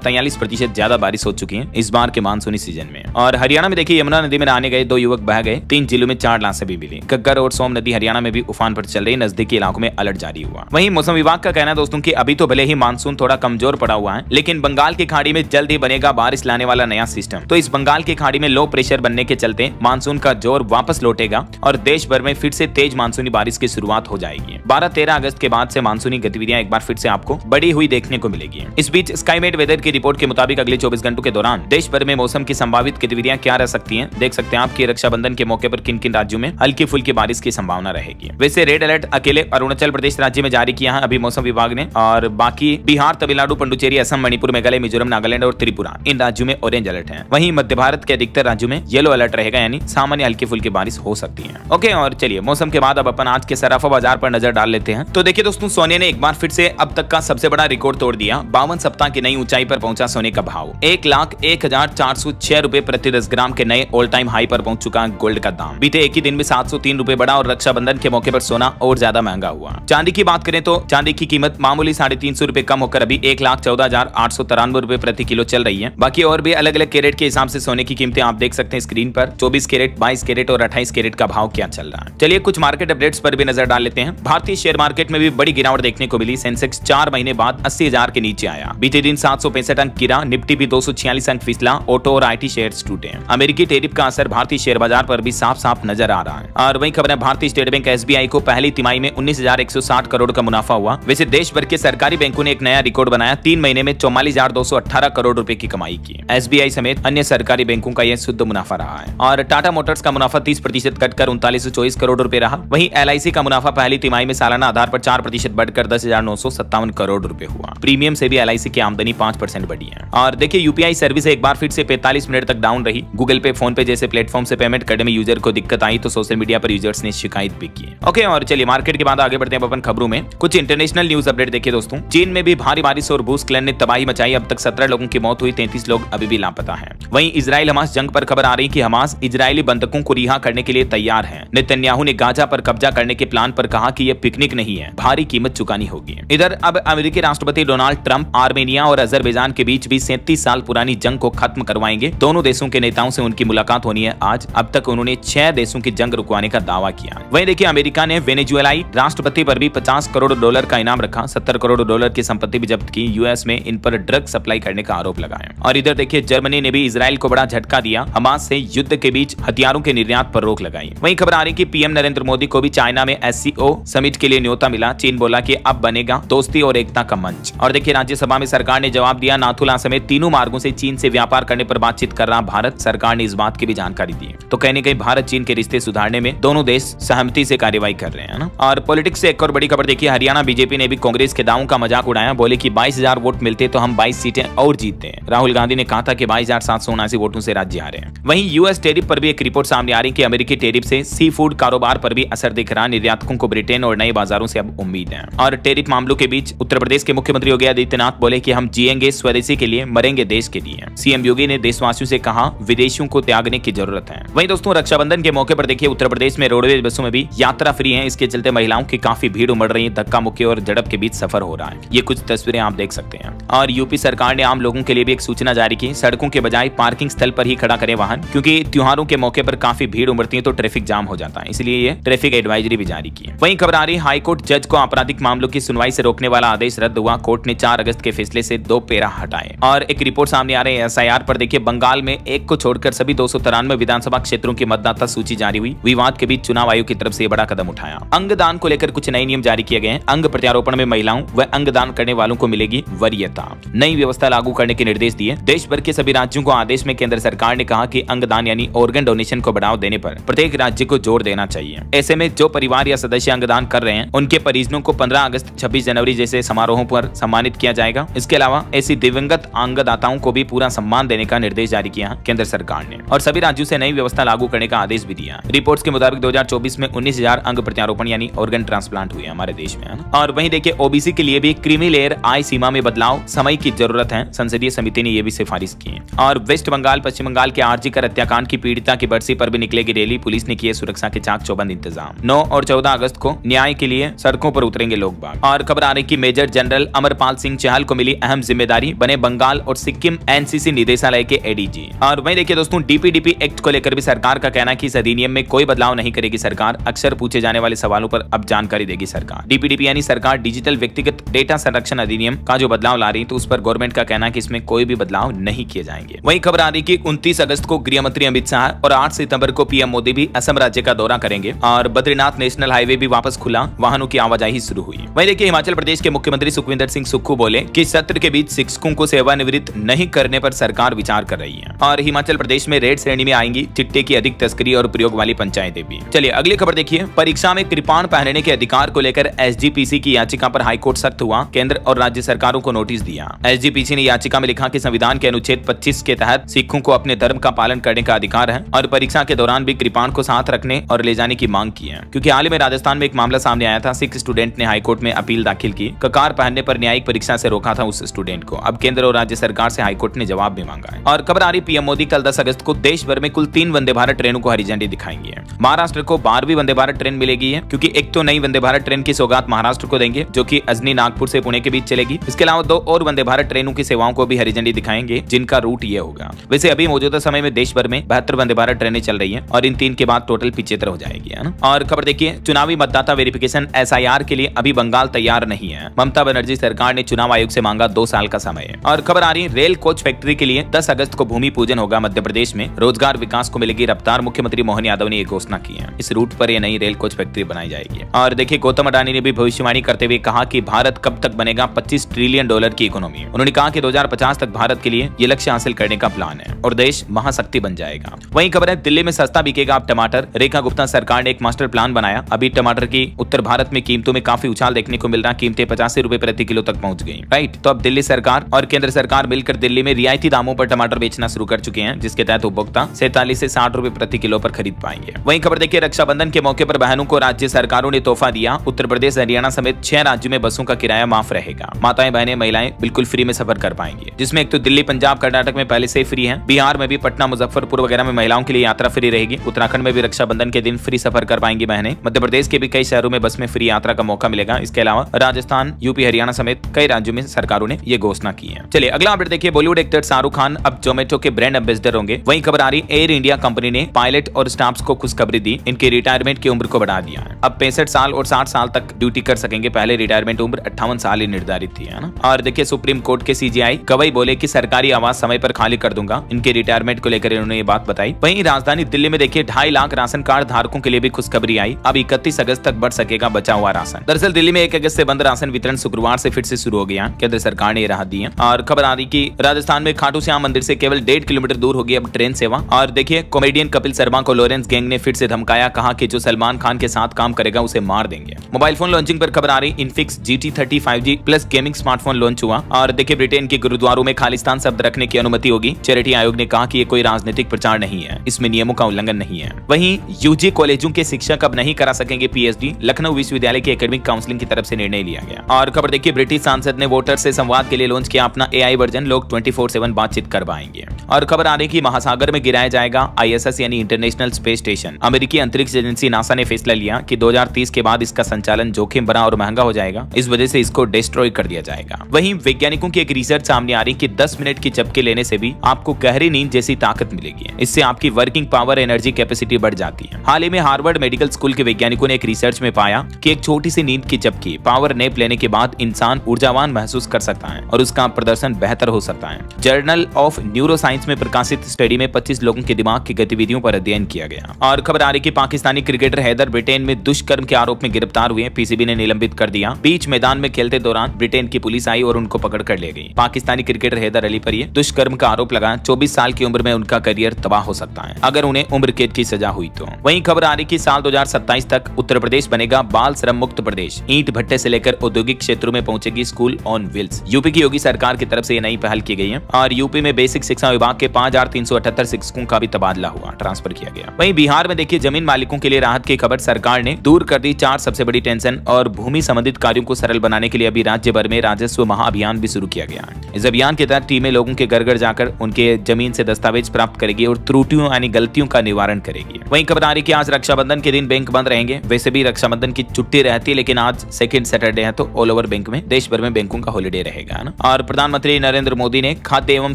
43% ज्यादा बारिश हो चुकी है इस बार के मानसूनी सीजन में। और हरियाणा में देखिए यमुना नदी में नहाने गए 2 युवक बह गए, 3 जिलों में 4 लाशें भी मिली। घग्गर और सोम नदी हरियाणा में भी उफान पर चल रही, नजदीकी इलाकों में अलर्ट जारी हुआ। वहीं मौसम विभाग का कहना है दोस्तों कि अभी तो भले ही मानसून थोड़ा कमजोर पड़ा हुआ है, लेकिन बंगाल की खाड़ी में जल्द ही बनेगा बारिश लाने वाला नया सिस्टम। तो इस बंगाल की खाड़ी में लो प्रेशर बनने के चलते मानसून का जोर वापस लौटेगा और देश भर में फिर से तेज मानसूनी बारिश की शुरुआत हो जाएगी। 12-13 अगस्त के बाद से मानसूनी गतिविधियां एक बार फिर से आपको बढ़ी हुई देखने को मिलेगी। इस बीच स्काईमेट वेदर की रिपोर्ट के मुताबिक अगले 24 घंटों के दौरान देश भर में मौसम की संभावित गतिविधियां क्या रह सकती हैं, देख सकते हैं आपकी रक्षाबंधन के मौके पर किन किन राज्यों में हल्की फुल्की बारिश की संभावना रहेगी। वैसे रेड अलर्ट अकेले अरुणाचल प्रदेश राज्य में जारी किया है अभी मौसम विभाग ने, और बाकी बिहार, तमिलनाडु, पुडुचेरी, असम, मणिपुर, मेघालय, मिजोरम, नागालैंड और त्रिपुरा इन राज्यों में ऑरेंज अलर्ट है। वहीं मध्य भारत के अधिकतर राज्यों में येलो अलर्ट रहेगा, यानी सामान्य हल्की फुल्की बारिश हो सकती है। ओके, और चलिए मौसम के बाद अब अपन आज के सराफा बाजार पर नजर डाल लेते हैं। तो देखिए दोस्तों, सोने ने एक बार फिर से अब तक का सबसे बड़ा रिकॉर्ड तोड़ दिया। 52 सप्ताह की नई ऊंचाई पर पहुंचा सोने का भाव। 1,01,406 रुपए प्रति 10 ग्राम के नए ऑल टाइम हाई पर पहुंच चुका गोल्ड का दाम। बीते एक ही दिन में 703 रुपए बढ़ा और रक्षाबंधन के मौके पर सोना और ज्यादा महंगा हुआ। चांदी की बात करें तो चांदी की कीमत मामूली 350 रुपए कम होकर अभी 1,14,893 रुपए प्रति किलो चल रही है। बाकी और भी अलग अलग कैरेट के हिसाब से सोने की कीमतें आप देख सकते हैं स्क्रीन पर। 24 कैरेट, 22 कैरेट और 28 कैरेट का भाव क्या चल रहा है। चलिए कुछ मार्केट अपडेट्स पर भी नजर डाल लेते हैं। भारतीय शेयर मार्केट में भी बड़ी गिरावट देखने को मिली। सेंसेक्स 4 महीने बाद 80,000 के नीचे आया। बीते दिन 765 अंक गिरा। निफ्टी भी 246 अंक फिसला। ऑटो और IT शेयर्स टूटे। अमेरिकी टैरिफ का असर भारतीय शेयर बाजार पर भी साफ साफ नजर आ रहा है। और वही खबर है, भारतीय स्टेट बैंक SBI को पहली तिमाही में 19,160 करोड़ का मुनाफा हुआ। वैसे देश भर के सरकारी बैंकों ने एक नया रिकॉर्ड बनाया। 3 महीने में 44,218 करोड़ रुपए की कमाई की। SBI समेत अन्य सरकारी बैंकों का यह शुद्ध मुनाफा रहा है। और टाटा मोटर्स का मुनाफा 30% घटकर 3924 करोड़ रुपए रहा। वहीं LIC का मुनाफा पहली तिमाही में सालाना आधार पर 4% बढ़कर 10,957 करोड़ रुपए हुआ। प्रीमियम से भी LIC की आमदनी 5% बढ़ी है। और देखिए UPI सर्विस एक बार फिर से 45 मिनट तक डाउन रही। गूगल पे, फोन पे जैसे प्लेटफॉर्म से पेमेंट करने में यूजर को दिक्कत आई तो सोशल मीडिया पर यूजर्स ने शिकायत भी की। ओके, और चलिए मार्केट के बाद आगे बढ़ते हैं अपन खबरों में। कुछ इंटरनेशनल न्यूज अपडेट देखिए दोस्तों। चीन में भी भारी बारिश और भूस्खलन ने तबाही मचाई। अब तक 17 लोगों की मौत हुई, 33 लोग अभी भी लापता हैं। वहीं इजराइल हमास जंग पर खबर आ रही कि हमास इजरायली बंधकों को रिहा करने के लिए तैयार है। नेतन्याहू ने गाजा पर कब्जा करने के प्लान पर कहा कि यह पिकनिक नहीं है, भारी कीमत चुकानी होगी। इधर अब अमेरिकी राष्ट्रपति डोनाल्ड ट्रंप आर्मेनिया और अजरबैजान के बीच भी 37 साल पुरानी जंग को खत्म करवाएंगे। दोनों देशों के नेताओं से उनकी मुलाकात होनी है आज। अब तक उन्होंने 6 देशों की जंग रुकवाने का दावा किया। वहीं देखिए अमेरिका ने वेनेजुएलाई राष्ट्रपति पर भी $50 करोड़ का इनाम रखा। $70 करोड़ की संपत्ति भी जब्त की। US में इन पर ड्रग सप्लाई करने का आरोप लगाया। और इधर देखिए जर्मनी ने भी इजराइल को बड़ा झटका दिया। हमास से युद्ध के बीच हथियारों के निर्यात पर रोक लगाई। वहीं खबर आ रही कि PM नरेंद्र मोदी को भी चाइना में SCO समिट के लिए न्योता मिला। चीन बोला कि अब बनेगा दोस्ती और एकता का मंच। और देखिए राज्यसभा में सरकार ने जवाब दिया। नाथुला समेत तीनों मार्गों से चीन से व्यापार करने पर बातचीत कर रहा भारत। सरकार ने इस बात की भी जानकारी दी। तो कहने कहीं भारत चीन के रिश्ते सुधारने में दोनों देश सहमति से कार्यवाही कर रहे हैं ना। और पॉलिटिक्स से एक और बड़ी खबर देखिए, हरियाणा बीजेपी ने भी कांग्रेस के दावों का मजाक उड़ाया। बोले कि 22,000 वोट मिलते तो हम 22 सीटें और जीतते हैं। राहुल गांधी ने कहा था कि 22,779 वोटों से राज्य आ रहे हैं। वहीं US टैरिफ पर भी एक रिपोर्ट सामने आ रही कि अमेरिकी टैरिफ से सी फूड कारोबार पर भी असर दिख रहा। निर्यातकों को ब्रिटेन और नए बाजारों से अब उम्मीद है। और टैरिफ मामलों के बीच उत्तर प्रदेश के मुख्यमंत्री योगी आदित्यनाथ बोले कि हम जिएंगे स्वदेशी के लिए, मरेंगे देश के लिए। CM योगी ने देशवासियों से कहा विदेशियों को त्यागने की जरूरत है। वहीं दोस्तों रक्षाबंधन के मौके पर देखिए उत्तर प्रदेश में रोडवेज बसों में भी यात्रा फ्री है। इसके चलते महिलाओं की काफी भीड़ उमड़ रही है। धक्का मुक्की और झड़प के बीच सफर हो रहा है। ये कुछ तस्वीरें आप देख सकते हैं। और यूपी सरकार ने आम लोगों के लिए भी एक सूचना जारी की। सड़कों के बजाय पार्किंग स्थल पर ही खड़ा करें वाहन, क्योंकि त्योहारों के मौके पर काफी भीड़ उमड़ती है तो ट्रैफिक जाम हो जाता है। इसलिए ये ट्रैफिक एडवाइजरी भी जारी की। वहीं खबर आ रही हाईकोर्ट जज को आपराधिक मामलों की सुनवाई से रोकने वाला आदेश रद्द हुआ। कोर्ट ने 4 अगस्त के फैसले से 2 पैरा हटाए। और एक रिपोर्ट सामने आ रही है SIR पर। देखिए बंगाल में एक को छोड़कर सभी 293 विधानसभा क्षेत्रों की मतदाता सूची जारी हुई। विवाद के बीच चुनाव आयोग की तरफ से बड़ा कदम उठाया। अंगदान को लेकर कुछ नए नियम जारी किए गए हैं। अंग प्रत्यारोपण में महिलाओं व अंगदान करने वालों को मिलेगी वरीयता। नई व्यवस्था लागू करने के निर्देश दिए। देश भर के सभी राज्यों को आदेश में केंद्र सरकार ने कहा कि अंगदान यानी ऑर्गन डोनेशन को बढ़ावा देने पर प्रत्येक राज्य को जोर देना चाहिए। ऐसे में जो परिवार या सदस्य अंगदान कर रहे हैं उनके परिजनों को 15 अगस्त 26 जनवरी जैसे समारोहों पर सम्मानित किया जाएगा। इसके अलावा ऐसी दिवंगत अंगदाताओं को भी पूरा सम्मान देने का निर्देश जारी किया केंद्र सरकार ने। और सभी राज्यों से नई व्यवस्था लागू करने का आदेश भी दिया। रिपोर्ट्स के मुताबिक 2024 में 19,000 अंग प्रत्यारोपण यानी ऑर्गन ट्रांसप्लांट हुए हमारे देश में। और वहीं देखिए OBC के लिए भी क्रीमी लेयर आय सीमा में बदलाव समय की जरूरत है। संसदीय समिति ने यह भी सिफारिश की। और वेस्ट बंगाल पश्चिम बंगाल के आरजीकर हत्याकांड की पीड़िता की बरसी पर भी निकलेगी रैली। पुलिस ने किए सुरक्षा के चाक चौबंद इंतजाम। 9 और 14 अगस्त को न्याय के लिए सड़कों पर उतरेंगे लोग बाग। और खबर आ रही कि मेजर जनरल अमरपाल सिंह चहल को मिली अहम जिम्मेदारी, बने बंगाल और सिक्किम एनसीसी निदेशालय के एडीजी। और वहीं देखिए दोस्तों, डीपीडीपी एक्ट को लेकर भी सरकार का कहना है कि इस अधिनियम में कोई बदलाव नहीं करेगी सरकार, अक्सर पूछे जाने वाले सवालों पर अब जानकारी देगी सरकार। डीपीडीपी यानी सरकार डिजिटल व्यक्तिगत डेटा संरक्षण अधिनियम का जो बदलाव ला रही है, तो उस पर गवर्नमेंट का कहना है कि इसमें कोई भी बदलाव नहीं किए जाएंगे। वहीं खबर आ रही कि 29 अगस्त को गृह मंत्री अमित शाह और 8 सितंबर को पीएम मोदी भी असम राज्य का दौरा करेंगे। और बद्रीनाथ नेशनल हाईवे भी वापस खुला, वाहनों की आवाजाही शुरू हुई। वहीं देखिए, हिमाचल प्रदेश के मुख्यमंत्री सुखविंदर सिंह सुक्खू बोले कि सत्र के बीच शिक्षकों को सेवानिवृत्त नहीं करने पर सरकार विचार कर रही है। और हिमाचल प्रदेश में रेड श्रेणी में आएंगी चिट्टे की अधिक तस्करी और प्रयोग वाली पंचायतें भी। चलिए अगली खबर देखिए, परीक्षा में कृपाण पहनने के अधिकार को लेकर एसजीपीसी की याचिका पर हाईकोर्ट सख्त हुआ, केंद्र और राज्य सरकारों को नोटिस दिया। एसजीपीसी ने याचिका में लिखा कि संविधान के अनुच्छेद 25 के तहत सिखों को अपने धर्म का पालन करने का अधिकार है और परीक्षा के दौरान भी कृपाण को साथ रखने और ले जाने की मांग की है। क्योंकि हाल ही में राजस्थान में एक मामला सामने आया था, सिख स्टूडेंट ने हाईकोर्ट में अपील दाखिल की, ककार पहनने पर न्यायिक परीक्षा से रोका था उस स्टूडेंट को। अब केंद्र और राज्य सरकार से हाईकोर्ट ने जवाब भी मांगा है। और खबर आ रही, पीएम मोदी कल 10 अगस्त को देश भर में कुल 3 वंदे भारत ट्रेनों को हरी झंडी दिखाएंगे। महाराष्ट्र को 12वीं वंदे भारत ट्रेन मिलेगी है, क्योंकि एक तो नई वंदे भारत ट्रेन की सौगात महाराष्ट्र को देंगे, जो कि अजनी नागपुर से पुणे के बीच चलेगी। इसके अलावा 2 और वंदे भारत ट्रेनों की सेवाओं को भी हरी झंडी दिखाएंगे, जिनका रूट ये होगा। वैसे अभी मौजूदा समय में देश भर में 72 वंदे भारत ट्रेनें चल रही हैं और इन 3 के बाद टोटल 75 हो जाएगी, है ना। और खबर देखिए, चुनावी मतदाता वेरिफिकेशन एसआईआर के लिए अभी बंगाल तैयार नहीं है। ममता बनर्जी सरकार ने चुनाव आयोग से मांगा 2 साल का समय। और खबर आ रही, रेल कोच फैक्ट्री के लिए 10 अगस्त को भूमि पूजन होगा मध्य प्रदेश में, रोजगार विकास को मिलेगी रफ्तार, मुख्यमंत्री मोहन यादव ने ये घोषणा की है। इस रूट पर ये नई रेल कोच फैक्ट्री बनाई जाएगी। और देखिए, गौतम अडानी ने भी भविष्यवाणी करते हुए कहा कि भारत कब तक बनेगा $25 ट्रिलियन की इकोनॉमी। उन्होंने कहा कि 2050 तक भारत के लिए ये लक्ष्य हासिल करने का प्लान है और देश महाशक्ति बन जाएगा। वहीं खबर है, दिल्ली में सस्ता बिकेगा अब टमाटर, रेखा गुप्ता सरकार ने एक मास्टर प्लान बनाया। अभी टमाटर की उत्तर भारत में कीमतों में काफी उछाल देखने को मिल रहा, कीमतें 85 रुपए प्रति किलो तक पहुंच गई। राइट, तो अब दिल्ली सरकार और केंद्र सरकार मिलकर दिल्ली में रियायती दामों पर टमाटर बेचना शुरू कर चुके हैं, जिसके तहत उपभोक्ता 47 से 60 रुपए प्रति किलो पर खरीद पाएंगे। वहीं खबर देखिए, रक्षाबंधन के मौके पर बहनों को राज्य सरकारों ने तोहफा दिया। उत्तर प्रदेश, हरियाणा समेत 6 राज्यों में बसों का किराया माफ रहेगा। माताएं बहनें महिलाएं बिल्कुल फ्री में सफर कर पाएंगे, जिसमें एक तो दिल्ली, पंजाब, कर्नाटक में पहले से फ्री है। बिहार में भी पटना, मुजफ्फरपुर वगैरह में महिलाओं के लिए यात्रा फ्री रहेगी। उत्तराखंड में भी रक्षाबंधन के दिन फ्री सफर कर पाएंगी बहनें। मध्य प्रदेश के भी कई शहरों में बस में फ्री यात्रा का मौका मिलेगा। इसके अलावा राजस्थान, यूपी, हरियाणा समेत कई राज्यों में सरकारों ने ये घोषणा की है। चलिए अगला अपडेट देखिए, बॉलीवुड एक्टर शाहरुख खान अब जोमेटो के ब्रांड एम्बेसडर होंगे। वहीं खबर आ रही, एयर इंडिया कंपनी ने पायलट और स्टाफ्स को खुशखबरी दी, इनके रिटायरमेंट की उम्र को बढ़ा दिया है। अब 65 साल और 60 साल तक ड्यूटी कर सकेंगे, पहले रिटायरमेंट उम्र 58 साल ही निर्धारित थी, है ना। और देखिए, सुप्रीम कोर्ट के सीजीआई गवाही बोले कि सरकारी आवास समय पर खाली कर दूंगा, इनके रिटायरमेंट को लेकर इन्होंने ये बात बताई। वहीं राजधानी दिल्ली में देखिए, 2.5 लाख राशन कार्ड धारकों के लिए भी खुशखबरी आई। अब 31 अगस्त तक बढ़ सकेगा बचा हुआ राशन। दरअसल दिल्ली में 1 अगस्त से बंद राशन वितरण शुक्रवार से फिर से शुरू हो गया, केंद्र सरकार ने ये राहत दी है। और खबर आ रही कि राजस्थान में खाटू श्याम मंदिर से केवल 1.5 किलोमीटर दूर होगी अब ट्रेन सेवा। और देखिए, कॉमेडियन कपिल शर्मा को लॉरेंस गैंग ने फिर से धमकाया, कहा कि जो सलमान खान के साथ काम करेगा उसे मार देंगे। मोबाइल फोन लॉन्चिंग पर खबर आ रही, infix GT30 5G plus gaming smartphone launch हुआ। और देखिए, ब्रिटेन के गुरुद्वारों में खालिस्तान शब्द रखने की अनुमति होगी। चैरिटी आयोग ने कहा कि ये कोई राजनीतिक प्रचार नहीं है, इसमें नियमों का उल्लंघन नहीं है। वहीं यूजी कॉलेजों के शिक्षक अब नहीं करा सकेंगे PhD, लखनऊ विश्वविद्यालय की एकेडमिक काउंसिलिंग की तरफ से निर्णय लिया गया। और खबर देखिए, ब्रिटिश सांसद ने वोटर से संवाद के लिए लॉन्च किया अपना AI वर्जन, लोग 24/7 बातचीत कर पाएंगे। और खबर आ रही कि महासागर में गिराया जाएगा ISS यानी इंटरनेशनल स्पेस स्टेशन। अमेरिकी अंतरिक्ष एजेंसी नासा ने फैसला लिया कि 2030 के बाद इसका संचालन जोखिम भरा और महंगा हो जाएगा, इस वजह से इसको डिस्ट्रॉय कर दिया जाएगा। वहीं वैज्ञानिकों की एक रिसर्च सामने आ रही कि 10 मिनट की झपकी लेने से भी आपको गहरी नींद जैसी ताकत मिलेगी। इससे आपकी वर्किंग पावर, एनर्जी कैपेसिटी बढ़ जाती है। हाल ही में हार्वर्ड मेडिकल स्कूल के वैज्ञानिकों ने एक रिसर्च में पाया कि एक छोटी सी नींद की झपकी, पावर नैप लेने के बाद इंसान ऊर्जावान महसूस कर सकता है और उसका प्रदर्शन बेहतर हो सकता है। जर्नल ऑफ न्यूरोसाइंस में प्रकाशित स्टडी में 25 लोगों के दिमाग की गतिविधियों पर अध्ययन किया गया। और खबर आ रही कि पाकिस्तानी क्रिकेटर हैदर ब्रिटेन में दुष्कर्म के आरोप में गिरफ्तार हुए, PCB ने निलंबित कर दिया। बीच मैदान में खेलते दौरान ब्रिटेन की पुलिस आई और उनको पकड़ कर ले गई। पाकिस्तानी क्रिकेटर हैदर अली पर दुष्कर्म का आरोप लगा। 24 साल की उम्र में उनका करियर तबाह हो सकता है अगर उन्हें उम्र कैद की सजा हुई तो। वहीं खबर आ रही कि साल 2027 तक उत्तर प्रदेश बनेगा बाल श्रम मुक्त प्रदेश। ईंट भट्टे से लेकर औद्योगिक क्षेत्रों में पहुंचेगी स्कूल ऑन व्हील्स। यूपी की योगी सरकार की तरफ से ये नई पहल की गई है। और यूपी में बेसिक शिक्षा विभाग के 5378 शिक्षकों का भी तबादला हुआ, ट्रांसफर किया गया। वहीं बिहार में देखिए, जमीन मालिकों के लिए राहत की खबर, सरकार ने दूर कर दी 4 सबसे बड़ी टेंशन। और भूमि संबंधित कार्यों को सरल बनाने के लिए अभी राज्य भर में राजस्व महाअभियान भी शुरू किया गया है। इस अभियान के तहत टीमें लोगों के घर घर जाकर उनके जमीन से दस्तावेज प्राप्त करेगी और त्रुटियों यानी गलतियों का निवारण करेगी। वहीं खबर आ रही कि आज रक्षाबंधन के दिन बैंक बंद रहेंगे। वैसे भी रक्षाबंधन की छुट्टी रहती है, लेकिन आज आज सेकंड सैटरडे है तो ऑल ओवर बैंक में देश भर में बैंकों का हॉलिडे रहेगा ना। और प्रधानमंत्री नरेंद्र मोदी ने खाद्य एवं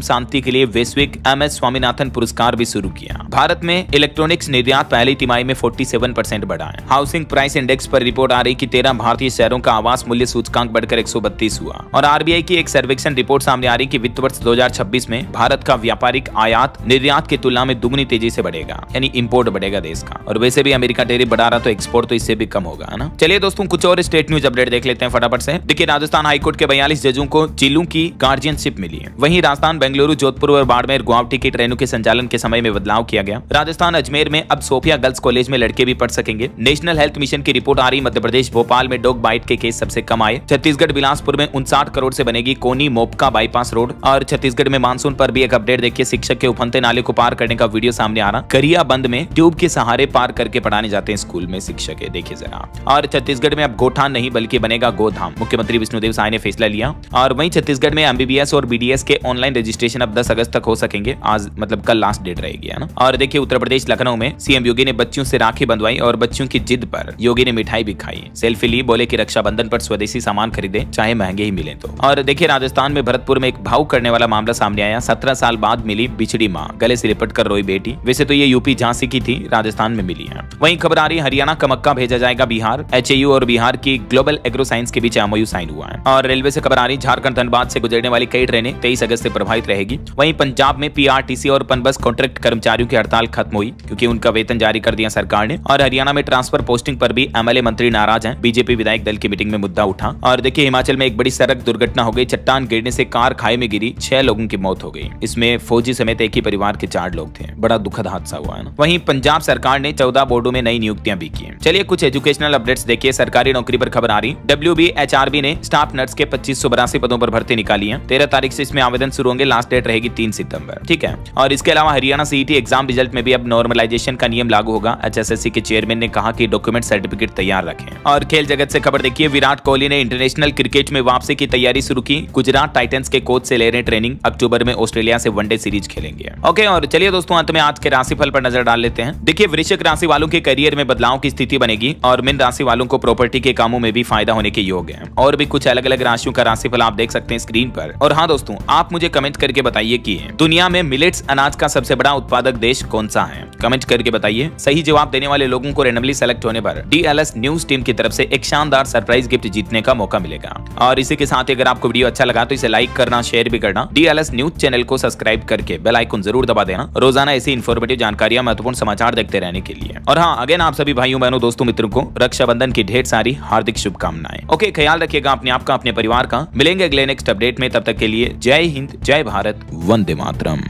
शांति के लिए वैश्विक MS स्वामीनाथन पुरस्कार भी शुरू किया। भारत में इलेक्ट्रॉनिक्स निर्यात पहली तिमाही में 47% बढ़ा है। हाउसिंग प्राइस इंडेक्स पर रिपोर्ट आ रही कि 13 भारतीय शहरों का आवास मूल्य सूचकांक बढ़कर 132 हुआ। और RBI की एक सर्वेक्षण रिपोर्ट सामने आ रही कि वित्त वर्ष 2026 में भारत का व्यापारिक आयात निर्यात की तुलना में दुगनी तेजी से बढ़ेगा, यानी इंपोर्ट बढ़ेगा देश का। और वैसे भी अमेरिका टेरिफ बढ़ा रहा तो एक्सपोर्ट तो इससे भी कम होगा ना। चलिए दोस्तों कुछ और स्टेट न्यूज अपडेट देख लेते हैं फटाफट से। देखिए राजस्थान हाईकोर्ट के 42 जजों को जिलों की गार्जियनशिप मिली है। वहीं राजस्थान, बेंगलुरु, जोधपुर और बाड़मेर, गुवाहाटी की ट्रेनों के संचालन के समय में बदलाव किया गया। राजस्थान अजमेर में अब सोफिया गर्ल्स कॉलेज में लड़के भी पढ़ सकेंगे। नेशनल हेल्थ मिशन की रिपोर्ट आ रही, मध्य प्रदेश भोपाल में डॉग बाइट के केस सबसे कम आए। छत्तीसगढ़ बिलासपुर में 59 करोड़ से बनेगी कोनी मोपका बाईपास रोड। और छत्तीसगढ़ में मानसून पर भी एक अपडेट देखिए, शिक्षक के उफनते नाले को पार करने का वीडियो सामने आ रहा। करिया बंद में ट्यूब के सहारे पार करके पढ़ाने जाते हैं स्कूल में शिक्षक है, देखिए जरा। और छत्तीसगढ़ में अब गोठान नहीं बल्कि बनेगा गोधाम, मुख्यमंत्री विष्णुदेव साय ने फैसला लिया। और वहीं छत्तीसगढ़ में MBBS और BDS के ऑनलाइन रजिस्ट्रेशन अब 10 अगस्त तक हो सकेंगे। आज मतलब कल लास्ट डेट रहेगी है ना। और देखिए उत्तर प्रदेश लखनऊ में CM योगी ने बच्चों से राखी बंधवाई और बच्चों की जिद पर योगी ने मिठाई भी खाई, सेल्फी ली, बोले कि रक्षाबंधन पर स्वदेशी सामान खरीदे चाहे महंगे ही मिले तो। और देखिए राजस्थान में भरतपुर में एक भावुक करने वाला मामला सामने आया। 17 साल बाद मिली बिछड़ी मां, गले से लिपट कर रोई बेटी। वैसे तो ये यूपी झांसी की थी, राजस्थान में मिली है। वहीं खबर आ रही हरियाणा का मक्का भेजा जाएगा बिहार। HAU और बिहार की ग्लोबल एग्रो साइंस के बीच MOU साइन हुआ है। और रेलवे से खबर आ रही, झारखंड धनबाद से गुजरने वाली कई ट्रेनें 23 अगस्त से प्रभावित रहेगी। वहीं पंजाब में PRTC और पनबस कॉन्ट्रैक्ट कर्मचारियों की हड़ताल खत्म हुई क्योंकि उनका वेतन जारी कर दिया सरकार ने। और हरियाणा में ट्रांसफर पोस्टिंग पर भी MLA मंत्री नाराज हैं। BJP विधायक दल की मीटिंग में मुद्दा उठा। और देखिए हिमाचल में एक बड़ी सड़क दुर्घटना हो गई। चट्टान गिरने से कार खाई में गिरी, 6 लोगों की मौत हो गई। इसमें फौजी समेत एक ही परिवार के 4 लोग थे। बड़ा दुखद हादसा हुआ है ना। वहीं पंजाब सरकार ने 14 बोर्डों में नई नियुक्तियां भी की। चलिए कुछ एजुकेशनल अपडेट्स देखिए। सरकारी नौकरी पर खबर आ रही, WB HRB ने स्टाफ नर्स के 2582 पदों पर भर्ती निकाली है। 13 तारीख से इसमें आवेदन शुरू होंगे, लास्ट डेट रहेगी 3 सितंबर, ठीक है। और इसके अलावा हरियाणा CET एग्जाम रिजल्ट में भी अब नॉर्मलाइजेशन का नियम लागू होगा। HSSC के चेयरमैन ने कहा कि डॉक्यूमेंट सर्टिफिकेट तैयार रखें। और खेल जगत से खबर देखिए, विराट कोहली ने इंटरनेशनल क्रिकेट में वापसी की तैयारी शुरू की। गुजरात टाइटंस के कोच से ले रहे ट्रेनिंग, अक्टूबर में ऑस्ट्रेलिया से वनडे सीरीज खेलेंगे। ओके, और चलिए दोस्तों अंत में आज के राशिफल पर नजर डाल लेते हैं। देखिए वृश्चिक राशि वालों के करियर में बदलाव की स्थिति बनेगी और मीन राशि वालों को प्रॉपर्टी के कामों में भी फायदा होने के योग है। और भी कुछ अलग अलग राशियों का राशिफल आप देख सकते हैं स्क्रीन पर। और हाँ दोस्तों, आप मुझे कमेंट करके बताइए कि दुनिया में मिलेट्स अनाज का सबसे बड़ा उत्पादक देश कौन सा है। कमेंट करके बताइए। सही जवाब देने वाले लोगों को रैंडमली सेलेक्ट होने पर DLS न्यूज टीम की तरफ से एक शानदार सरप्राइज गिफ्ट जीतने का मौका मिलेगा। और इसी के साथ अगर आपको वीडियो अच्छा लगा तो इसे लाइक करना, शेयर भी करना। DLS न्यूज चैनल को सब्सक्राइब करके बेल आइकन जरूर दबा देना, रोजाना ऐसी इन्फॉर्मेटिव जानकारियां, महत्वपूर्ण समाचार देखते रहने के लिए। और हाँ, अगेन आप सभी भाइयों बहनों दोस्तों मित्रों को रक्षाबंधन की ढेर सारी हार्दिक शुभकामनाएं। ओके, ख्याल रखिएगा अपने आप का, अपने परिवार का। मिलेंगे अगले नेक्स्ट अपडेट में, तब तक के लिए जय हिंद, जय भारत, वंदे मातरम।